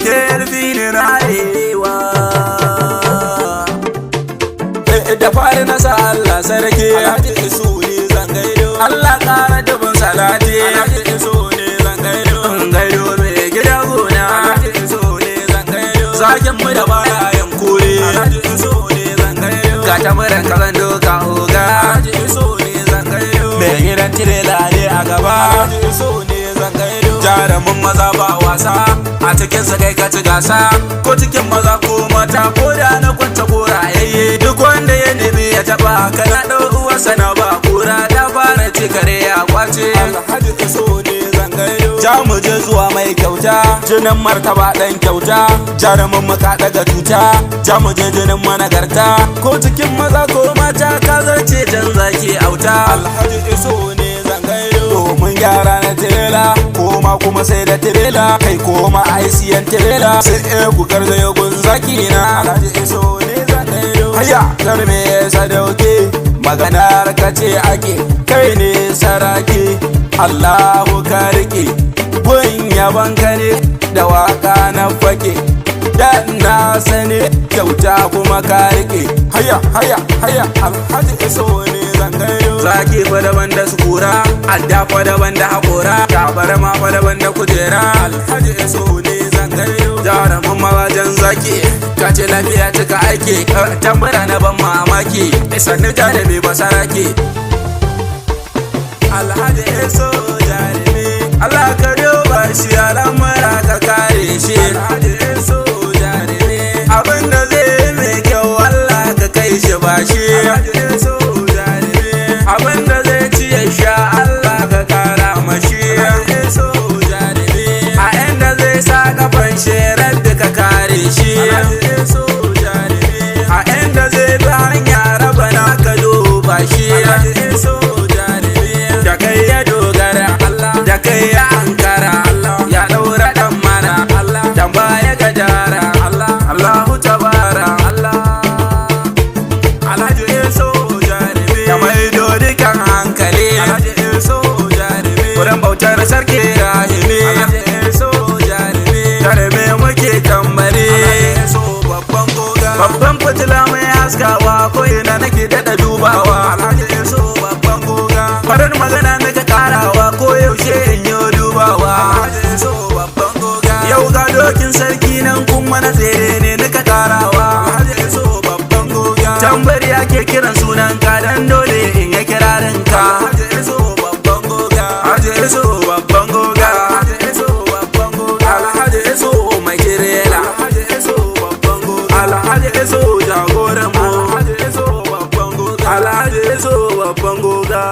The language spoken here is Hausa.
ke yarfi ni rayewa. Da fari na sa Allah sarki Alhaji Isu ne zan gaido, Allah ƙara dubin salati Alhaji Isu ne zan gaido, gaido mai gida gona Alhaji Isu ne zan gaido, zakin mu da baya yan kore Alhaji Isu ne zan gaido, ga tamaran kazan doka oga Alhaji Isu ne zan gaido, mai gidan tirela ne a gaba Alhaji Isu ne zan gaido, jarumin maza ba wasa a cikin sa kai ka ci gasa, ko cikin maza ko mata ko da na kwanta korayayye, duk wanda ya nemi ya taba kana dau uwarsa na ba kura ta fara ci kare ya kwace. Alhaji Isu ne zan gaido, ja mu je zuwa mai kyauta, jinin martaba dan kyauta, jarumin mu ka daga tuta, ja mu je jinin managarta, ko cikin maza ko mata ka zarce jan zaki auta. Alhaji Isu ne zan gaido, domin gyara na tirela koma kuma sai da tirela, kai koma ai siyan tirela sai ku garzayo gun zaki na. Alhaji Isu ne zan gaido, haya garme sadauke maganar ka ce ake, kai ne saraki Allahu ka rike, gun yaban ka ne da waka na fake, dan na sani kyauta kuma ka rike, haya haya haya Alhaji Isu ne zan gaido, zaki fa daban da sukura, adda fa daban da hakora, tabarma fa daban da kujera. Alhaji Isu ne zan gaido, jarumin mawajen zaki ka ce lafiya cika aiki, tambara na ban mamaki sannu jarumi basaraki. Alhaji Isu jarumi, Allah ka duba shi al'amura ka kare shi. Alhaji Isu jarumi, abinda zai mai kyau Allah ka kai shi ba shi. Alhaji Isu jarumi, abinda zai ci ya sha Allah ka kara mashi. Alhaji Isu jarumi, a inda zai sa kafan sherar da ka kare shi. Alhaji Isu jarumi, a inda zai bi hanya raba na ka duba shi. Alhaji Isu jarumi, da kai ya dogara da kai ya ankara, ya daura dan mana dan baya gajara, Allahu tabara. Alhaji Isu jarumi, ya maido dukan hankali. Alhaji Isu jarumi, wurin bautar sarki rahimi. Alhaji Isu jarumi, jarumi muke tambari. Alhaji Isu babban goga, babban fitila mai haskawa, ko ina nake daɗa dubawa. Alhaji Isu babban goga, farin magana nake karawa, ko yaushe in yi dubawa. Alhaji Isu babban goga, yau ga dokin sarki nan kuma na tsere ne nika karawa. Alhaji Isu babban goga, tambari ake kiran sunan ka dan dole in ya kirarin ka. Alhaji Isu babban goga, Alhaji Isu babban goga, Alhaji Isu babban goga, Alhaji Isu mai tirela, Alhaji Isu babban goga, Alhaji Isu jagoran mu, Alhaji Isu babban goga, Alhaji Isu babban goga.